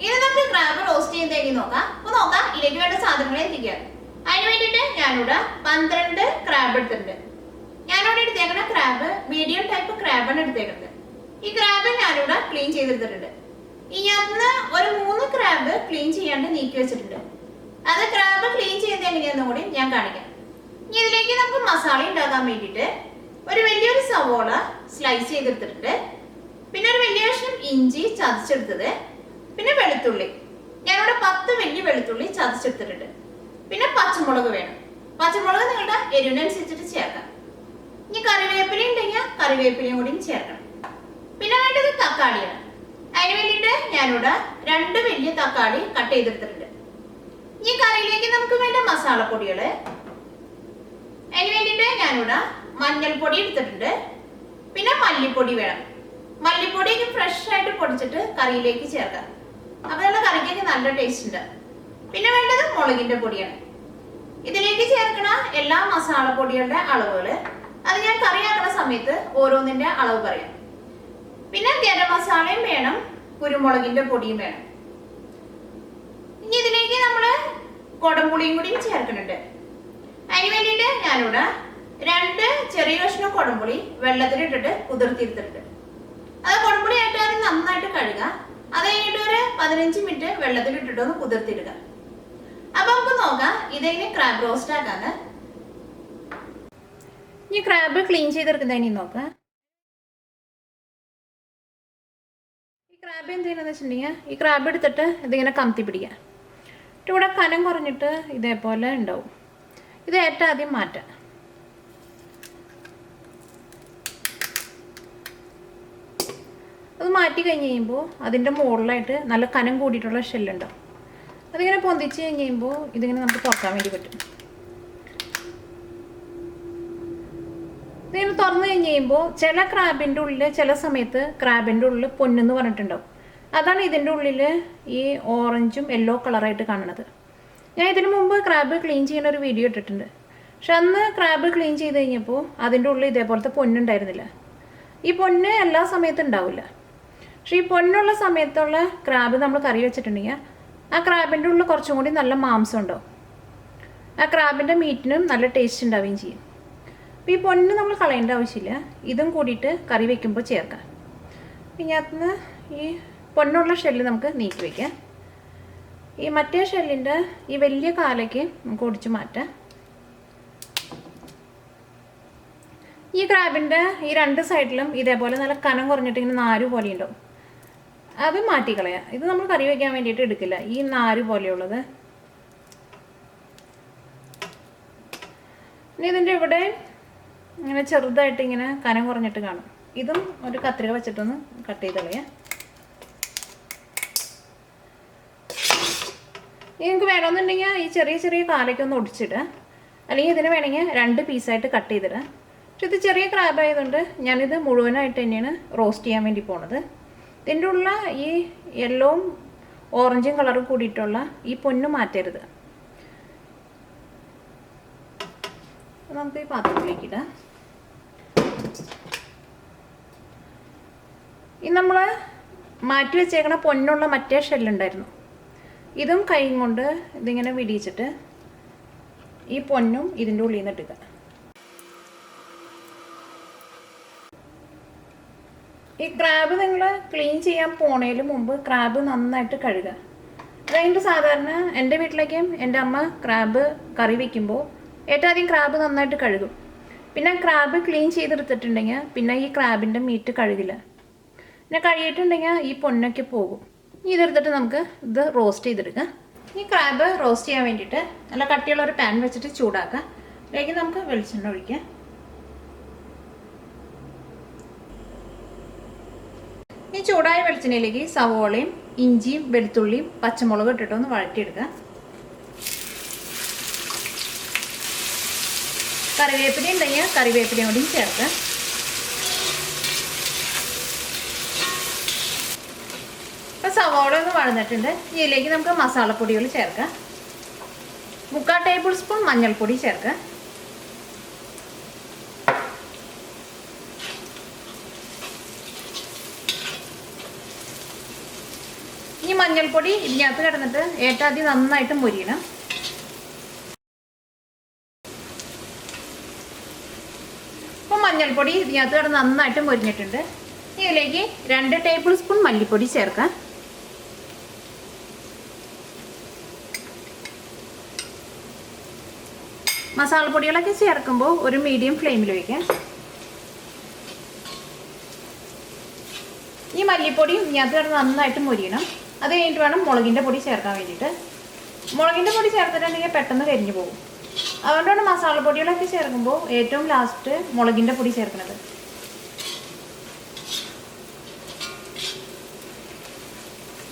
ഇനി നമുക്ക് crab roast ചെയ്തേക്ക് നോക്കാം. അപ്പോൾ നോക്കാം ഇതിലേക്ക് വേണ്ട സാധനങ്ങൾ എത്തിക്കാം. അതിന് വേണ്ടിയിട്ട് ഞാനിവിടെ 12 ക്രാബ് എടുത്തിട്ടുണ്ട്. ഞാനിവിടെ എടുത്തേക്കുന്ന ക്രാബ് മീഡിയം ടൈപ്പ് ക്രാബാണ് എടുത്തേക്കുന്നത്. ഈ ക്രാബ് ഞാനിവിടെ ക്ലീൻ ചെയ്തെടുത്തിട്ടുണ്ട്. ഇതിനകത്ത് ഒരു 3 ക്രാബ് ക്ലീൻ ചെയ്യാണ്ട് നീക്കി വെച്ചിട്ടുണ്ട്. അത് ക്രാബ് ക്ലീൻ ചെയ്ത് എങ്ങനെയാണെന്ന് കൂടി ഞാൻ കാണിക്കാം. ഇനി ഇതിലേക്ക് നമുക്ക് മസാല ഉണ്ടാക്കാൻ വേണ്ടിയിട്ട് ഒരു വലിയൊരു സവോള സ്ലൈസ് ചെയ്തെടുത്തിട്ടുണ്ട്. പിന്നെ ഒരു വലിയ കഷ്ണം ഇഞ്ചി ചതച്ചെടുത്തത്, പിന്നെ വെളുത്തുള്ളി ഞാനിവിടെ 10 വലിയ വെളുത്തുള്ളി ചതച്ചെടുത്തിട്ടുണ്ട്. പിന്നെ പച്ചമുളക് വേണം. പച്ചമുളക് നിങ്ങളുടെ എരിവിനനുസരിച്ചിട്ട് ചേർക്കാം. ഇനി കറിവേപ്പില ഉണ്ടെങ്കിൽ കറിവേപ്പിലയും കൂടി ചേർക്കണം. പിന്നെ വേണ്ടത് തക്കാളിയാണ്. അതിന് വേണ്ടിയിട്ട് ഞാനിവിടെ 2 വലിയ തക്കാളി കട്ട് ചെയ്തെടുത്തിട്ടുണ്ട്. ഈ കറിയിലേക്ക് നമുക്ക് വേണ്ട മസാലപ്പൊടികള്, അതിന് വേണ്ടിയിട്ട് ഞാനിവിടെ മഞ്ഞൾപ്പൊടി എടുത്തിട്ടുണ്ട്. പിന്നെ മല്ലിപ്പൊടി വേണം. മല്ലിപ്പൊടി ഫ്രഷ് ആയിട്ട് പൊടിച്ചിട്ട് കറിയിലേക്ക് ചേർക്കാം. അപ്പൊ നമ്മുടെ കറിക്കൊക്കെ നല്ല ടേസ്റ്റ് ഉണ്ട്. പിന്നെ വേണ്ടത് മുളകിന്റെ പൊടിയാണ്. ഇതിലേക്ക് ചേർക്കണ എല്ലാ മസാലപ്പൊടികളുടെ അളവുകള് അത് ഞാൻ കറിയാക്കുന്ന സമയത്ത് ഓരോന്നിന്റെ അളവ് പറയാം. പിന്നെ ഗരം മസാലയും വേണം, കുരുമുളകിന്റെ പൊടിയും വേണം. ഇനി ഇതിലേക്ക് നമ്മള് കൊടംപുളിയും കൂടി ചേർക്കുന്നുണ്ട്. അതിന് വേണ്ടിയിട്ട് ഞാനിവിടെ 2 ചെറിയ കഷ്ണം കൊടംപുളി വെള്ളത്തിലിട്ടിട്ട് കുതിർത്തിരുത്തിട്ടുണ്ട്. അത് കൊടംപുളി ആയിട്ട് അത് നന്നായിട്ട് കഴുകുക. അത് കഴിഞ്ഞിട്ട് ഒരു 15 മിനിറ്റ് വെള്ളത്തിലിട്ടിട്ട് ഒന്ന് കുതിർത്തിടുക. അപ്പൊ നമുക്ക് നോക്കാം ഇതെങ്ങനെ ക്രാബ് റോസ്റ്റ് ആക്കാന്ന്. ഇനി ക്രാബ് ക്ലീൻ ചെയ്തെടുക്കുന്നതിന് നോക്കാം. ഈ ക്രാബ് എന്ത് ചെയ്യണമെന്ന് വെച്ചിട്ടുണ്ടെങ്കിൽ ഈ ക്രാബ് എടുത്തിട്ട് ഇതിങ്ങനെ കമത്തി പിടിക്കുക. ഇവിടെ കനം കുറഞ്ഞിട്ട് ഇതേപോലെ ഉണ്ടാവും. ഇത് ഏറ്റവും ആദ്യം മാറ്റാം. അത് മാറ്റി കഴിഞ്ഞ് കഴിയുമ്പോൾ അതിൻ്റെ മുകളിലായിട്ട് നല്ല കനം കൂടിയിട്ടുള്ള ഷെല്ലുണ്ടാവും. അതിങ്ങനെ പൊന്തിച്ച് കഴിഞ്ഞ് കഴിയുമ്പോൾ ഇതിങ്ങനെ നമുക്ക് തുറക്കാൻ വേണ്ടി പറ്റും. ഇതിങ്ങനെ തുറന്നു കഴിഞ്ഞ് കഴിയുമ്പോൾ ചില ക്രാബിൻ്റെ ഉള്ളിൽ ചില സമയത്ത് ക്രാബിൻ്റെ ഉള്ളിൽ പൊന്നെന്ന് പറഞ്ഞിട്ടുണ്ടാവും. അതാണ് ഇതിൻ്റെ ഉള്ളിൽ ഈ ഓറഞ്ചും യെല്ലോ കളറായിട്ട് കാണുന്നത്. ഞാൻ ഇതിനു മുമ്പ് ക്രാബ് ക്ലീൻ ചെയ്യുന്ന ഒരു വീഡിയോ ഇട്ടിട്ടുണ്ട്. പക്ഷെ അന്ന് ക്രാബ് ക്ലീൻ ചെയ്ത് കഴിഞ്ഞപ്പോൾ അതിൻ്റെ ഉള്ളിൽ ഇതേപോലത്തെ പൊന്നുണ്ടായിരുന്നില്ല. ഈ പൊന്ന് എല്ലാ സമയത്തും ഉണ്ടാവില്ല. പക്ഷേ ഈ പൊന്നുള്ള സമയത്തുള്ള ക്രാബ് നമ്മൾ കറി വെച്ചിട്ടുണ്ടെങ്കിൽ ആ ക്രാബിൻ്റെ ഉള്ളിൽ കുറച്ചും കൂടി നല്ല മാംസം ഉണ്ടാവും. ആ ക്രാബിൻ്റെ മീറ്റിനും നല്ല ടേസ്റ്റ് ഉണ്ടാവുകയും ചെയ്യും. അപ്പോൾ ഈ പൊന്ന് നമ്മൾ കളയേണ്ട ആവശ്യമില്ല. ഇതും കൂടിയിട്ട് കറി വയ്ക്കുമ്പോൾ ചേർക്കാം. ഇതിനകത്തുനിന്ന് ഈ പൊന്നുള്ള ഷെല്ല് നമുക്ക് നീക്കി വയ്ക്കാം. ഈ മറ്റേ ഷെല്ലിൻ്റെ ഈ വലിയ കാലേക്ക് നമുക്ക് ഒടിച്ച് മാറ്റാം. ഈ ക്രാബിൻ്റെ ഈ 2 സൈഡിലും ഇതേപോലെ നല്ല കനം കുറഞ്ഞിട്ട് ഇങ്ങനെ നാര് പോലെ ഉണ്ടാവും. അത് മാറ്റിക്കളയാം. ഇത് നമ്മൾ കറി വയ്ക്കാൻ വേണ്ടിയിട്ട് എടുക്കില്ല. ഈ നാര് പോലെയുള്ളത്. ഇനി ഇതിൻ്റെ ഇവിടെ ഇങ്ങനെ ചെറുതായിട്ട് ഇങ്ങനെ കനം കുറഞ്ഞിട്ട് കാണും. ഇതും ഒരു കത്രിക വെച്ചിട്ടൊന്ന് കട്ട് ചെയ്ത് കളയാം. നിങ്ങൾക്ക് വേണമെന്നുണ്ടെങ്കിൽ ഈ ചെറിയ ചെറിയ കാലയ്ക്കൊന്ന് ഒടിച്ചിടുക. അല്ലെങ്കിൽ ഇതിന് വേണമെങ്കിൽ 2 പീസായിട്ട് കട്ട് ചെയ്തിടുക. പക്ഷെ ഇത് ചെറിയ ക്രാബ് ആയതുകൊണ്ട് ഞാനിത് മുഴുവനായിട്ട് തന്നെയാണ് റോസ്റ്റ് ചെയ്യാൻ വേണ്ടി പോണത്. ഇതിൻ്റെ ഉള്ള ഈ യെല്ലോവും ഓറഞ്ചും കളറും കൂടിയിട്ടുള്ള ഈ പൊന്ന് മാറ്റരുത്. നമുക്ക് ഈ പാത്രത്തിലേക്ക് ഇടാം. ഈ നമ്മൾ മാറ്റി വെച്ചേക്കണ പൊന്നുള്ള മറ്റേ ഷെല്ലുണ്ടായിരുന്നു. ഇതും കൈ കൊണ്ട് ഇതിങ്ങനെ വിടിയിച്ചിട്ട് ഈ പൊന്നും ഇതിൻ്റെ ഉള്ളിൽ നിന്ന് ഇടുക. ഈ ക്രാബ് നിങ്ങൾ ക്ലീൻ ചെയ്യാൻ പോണതിന് മുമ്പ് ക്രാബ് നന്നായിട്ട് കഴുകുക. അതായത് സാധാരണ എൻ്റെ വീട്ടിലേക്കും എൻ്റെ അമ്മ ക്രാബ് കറി വയ്ക്കുമ്പോൾ ഏറ്റവും ആദ്യം ക്രാബ് നന്നായിട്ട് കഴുകും. പിന്നെ ക്രാബ് ക്ലീൻ ചെയ്തെടുത്തിട്ടുണ്ടെങ്കിൽ പിന്നെ ഈ ക്രാബിൻ്റെ മീറ്റ് കഴുകില്ല. പിന്നെ കഴുകിയിട്ടുണ്ടെങ്കിൽ ഈ പൊന്നൊക്കെ പോകും. ഇതെടുത്തിട്ട് നമുക്ക് ഇത് റോസ്റ്റ് ചെയ്തെടുക്കാം. ഈ ക്രാബ് റോസ്റ്റ് ചെയ്യാൻ വേണ്ടിയിട്ട് നല്ല കട്ടിയുള്ള ഒരു പാൻ വെച്ചിട്ട് ചൂടാക്കാം. അതിലേക്ക് നമുക്ക് വെളിച്ചെണ്ണ ഒഴിക്കാം. ഈ ചൂടായ വെളിച്ചെണ്ണയിലേക്ക് സവോളയും ഇഞ്ചിയും വെളുത്തുള്ളിയും പച്ചമുളകും ഇട്ടിട്ടൊന്ന് വഴറ്റിയെടുക്കാം. കറിവേപ്പില ഉണ്ടെങ്കിൽ കറിവേപ്പിലയും കൂടി ചേർക്കാം. ഇപ്പോൾ സവോള ഒന്ന് വഴന്നിട്ടുണ്ട്. ഇതിലേക്ക് നമുക്ക് മസാലപ്പൊടികൾ ചേർക്കാം. 3/4 ടേബിൾ സ്പൂൺ മഞ്ഞൾപ്പൊടി ചേർക്കാം. ഈ മഞ്ഞൾപ്പൊടി ഇതിനകത്ത് കിടന്നിട്ട് ഏറ്റവും നന്നായിട്ട് മൊരിയണം. അപ്പോൾ മഞ്ഞൾപ്പൊടി ഇതിനകത്ത് കിടന്ന് നന്നായിട്ട് മൊരിഞ്ഞിട്ടുണ്ട്. ഇതിലേക്ക് 2 ടേബിൾ സ്പൂൺ മല്ലിപ്പൊടി ചേർക്കാം. മസാലപ്പൊടികളൊക്കെ ചേർക്കുമ്പോൾ ഒരു മീഡിയം ഫ്ലെയിമിൽ വയ്ക്കാം. ഈ മല്ലിപ്പൊടി ഇതിനകത്ത് കിടന്ന് നന്നായിട്ട് മൊരിയണം. അത് കഴിഞ്ഞിട്ട് വേണം മുളകിൻ്റെ പൊടി ചേർക്കാൻ വേണ്ടിയിട്ട്. മുളകിൻ്റെ പൊടി ചേർത്തിട്ടുണ്ടെങ്കിൽ പെട്ടെന്ന് കരിഞ്ഞു പോകും. അതുകൊണ്ടാണ് മസാലപ്പൊടികളൊക്കെ ചേർക്കുമ്പോൾ ഏറ്റവും ലാസ്റ്റ് മുളകിൻ്റെ പൊടി ചേർക്കുന്നത്.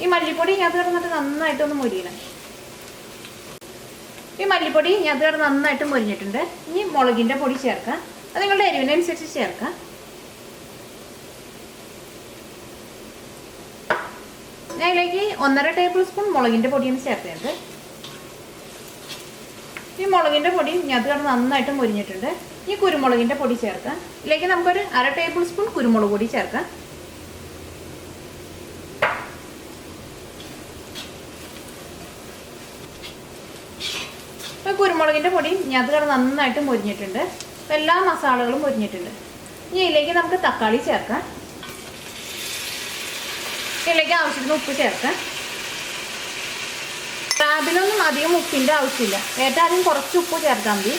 ഈ മല്ലിപ്പൊടി ഇതിനകത്ത് കിടന്നിട്ട് നന്നായിട്ടൊന്ന് മൊരിയണം. ഈ മല്ലിപ്പൊടി ഇതിനകത്ത് കിടന്ന് നന്നായിട്ട് മൊരിഞ്ഞിട്ടുണ്ട്. ഇനി മുളകിൻ്റെ പൊടി ചേർക്കാം. അത് നിങ്ങളുടെ എരിവിനനുസരിച്ച് ചേർക്കാം. ഞാൻ ഇതിലേക്ക് 1.5 ടേബിൾ സ്പൂൺ മുളകിൻ്റെ പൊടിയാണ് ചേർത്തത്. ഈ മുളകിൻ്റെ പൊടി ഇതിനകത്ത് കിടന്ന് നന്നായിട്ട് മൊരിഞ്ഞിട്ടുണ്ട്. ഈ കുരുമുളകിൻ്റെ പൊടി ചേർക്കാം. ഇതിലേക്ക് നമുക്കൊരു 1/2 ടേബിൾ സ്പൂൺ കുരുമുളക് പൊടി ചേർക്കാം. ഇപ്പോൾ കുരുമുളകിൻ്റെ പൊടി ഇതിനകത്ത് കിടന്ന് നന്നായിട്ട് മൊരിഞ്ഞിട്ടുണ്ട്. എല്ലാ മസാലകളും മൊരിഞ്ഞിട്ടുണ്ട്. ഇനി ഇതിലേക്ക് നമുക്ക് തക്കാളി ചേർക്കാം. ഇതിലേക്ക് ആവശ്യത്തിന് ഉപ്പ് ചേർക്കാം. ക്രാബിനൊന്നും അധികം ഉപ്പിൻ്റെ ആവശ്യമില്ല. ഏറ്റവും കുറച്ച് ഉപ്പ് ചേർത്താൽ മതി.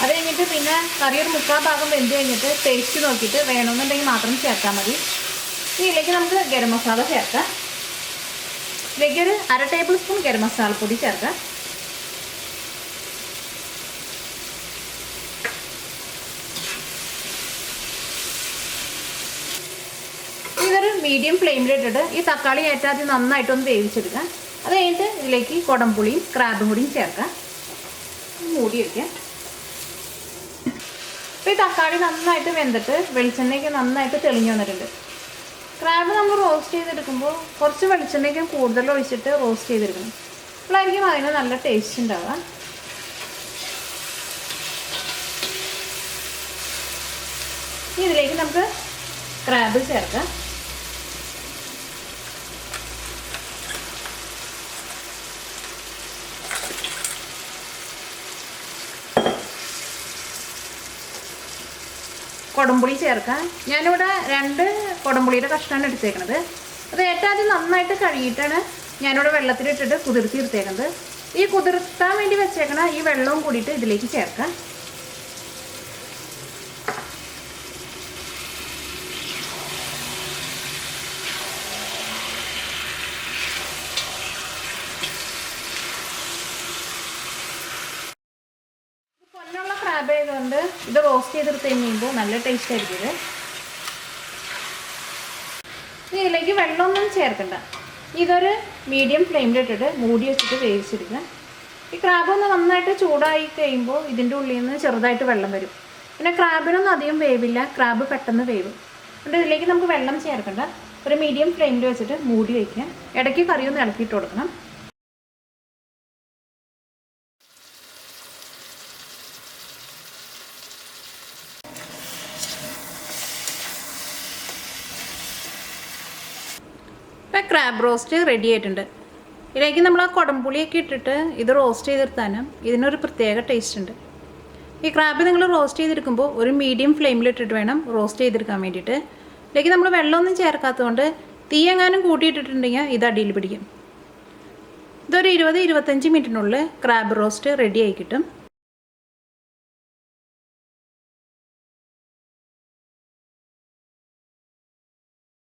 അത് കഴിഞ്ഞിട്ട് പിന്നെ കറി ഒരു 3/4 ഭാഗം വെന്ത് കഴിഞ്ഞിട്ട് ടേസ്റ്റ് നോക്കിയിട്ട് വേണമെന്നുണ്ടെങ്കിൽ മാത്രം ചേർത്താൽ മതി. ഇതിലേക്ക് നമുക്ക് ഗരം മസാല ചേർക്കാം. ഇതിലേക്ക് ഒരു 1/2 ടേബിൾ സ്പൂൺ ഗരം മസാലപ്പൊടി ചേർക്കാം. ഇതൊരു മീഡിയം ഫ്ലെയിമിലിട്ടിട്ട് ഈ തക്കാളി ഏറ്റവും നന്നായിട്ടൊന്ന് വേവിച്ചെടുക്കാം. അത് കഴിഞ്ഞിട്ട് ഇതിലേക്ക് കുടംപുളിയും ക്രാബും കൂടിയും ചേർക്കാം. മൂടി വയ്ക്കാം. അപ്പോൾ ഈ തക്കാളി നന്നായിട്ട് വെന്തിട്ട് വെളിച്ചെണ്ണയ്ക്ക് നന്നായിട്ട് തെളിഞ്ഞു വന്നിട്ടുണ്ട്. ക്രാബ് നമ്മൾ റോസ്റ്റ് ചെയ്തെടുക്കുമ്പോൾ കുറച്ച് വെളിച്ചെണ്ണയ്ക്ക് കൂടുതൽ ഒഴിച്ചിട്ട് റോസ്റ്റ് ചെയ്തെടുക്കണം. അപ്പോഴായിരിക്കും അതിന് നല്ല ടേസ്റ്റ് ഉണ്ടാവുക. ഇതിലേക്ക് നമുക്ക് ക്രാബ് ചേർക്കാം. കുടംപുളി ചേർക്കാം. ഞാനിവിടെ 2 കുടംപുളിയുടെ കഷ്ണമാണ് എടുത്തേക്കുന്നത്. അത് ഏറ്റവും നന്നായിട്ട് കഴുകിയിട്ടാണ് ഞാനിവിടെ വെള്ളത്തിലിട്ടിട്ട് കുതിർത്തി എടുത്തേക്കുന്നത്. ഈ കുതിർത്താൻ വേണ്ടി വെച്ചേക്കണ ഈ വെള്ളവും കൂടിയിട്ട് ഇതിലേക്ക് ചേർക്കാം. ക്രാബ് ആയതുകൊണ്ട് ഇത് റോസ്റ്റ് ചെയ്തെടുത്ത് കഴിയുമ്പോൾ നല്ല ടേസ്റ്റ് ആയിരിക്കും ഇത്. ഇതിലേക്ക് വെള്ളമൊന്നും ചേർക്കണ്ട. ഇതൊരു മീഡിയം ഫ്ലെയിമിലിട്ടിട്ട് മൂടി വെച്ചിട്ട് വേവിച്ചെടുക്കുക. ഈ ക്രാബ് ഒന്ന് നന്നായിട്ട് ചൂടായി കഴിയുമ്പോൾ ഇതിൻ്റെ ഉള്ളിൽ നിന്ന് ചെറുതായിട്ട് വെള്ളം വരും. പിന്നെ ക്രാബിനൊന്നും അധികം വേവില്ല. ക്രാബ് പെട്ടെന്ന് വേവും. അതുകൊണ്ട് ഇതിലേക്ക് നമുക്ക് വെള്ളം ചേർക്കണ്ട. ഒരു മീഡിയം ഫ്ലെയിമിൽ വെച്ചിട്ട് മൂടി വയ്ക്കുക. ഇടയ്ക്ക് കറി ഒന്ന് ഇളക്കിയിട്ട് കൊടുക്കണം. ഇപ്പം ക്രാബ് റോസ്റ്റ് റെഡി ആയിട്ടുണ്ട്. ഇതിലേക്ക് നമ്മൾ ആ കുടംപുളിയൊക്കെ ഇട്ടിട്ട് ഇത് റോസ്റ്റ് ചെയ്തെടുത്താലും ഇതിനൊരു പ്രത്യേക ടേസ്റ്റ് ഉണ്ട്. ഈ ക്രാബ് നിങ്ങൾ റോസ്റ്റ് ചെയ്തെടുക്കുമ്പോൾ ഒരു മീഡിയം ഫ്ലെയിമിലിട്ടിട്ട് വേണം റോസ്റ്റ് ചെയ്തെടുക്കാൻ വേണ്ടിയിട്ട്. ഇതിലേക്ക് നമ്മൾ വെള്ളമൊന്നും ചേർക്കാത്തതുകൊണ്ട് തീ എങ്ങാനും കൂട്ടിയിട്ടിട്ടുണ്ടെങ്കിൽ ഇത് അടിയിൽ പിടിക്കും. ഇതൊരു 20-25 മിനിറ്റിനുള്ളിൽ ക്രാബ് റോസ്റ്റ് റെഡി ആയി കിട്ടും.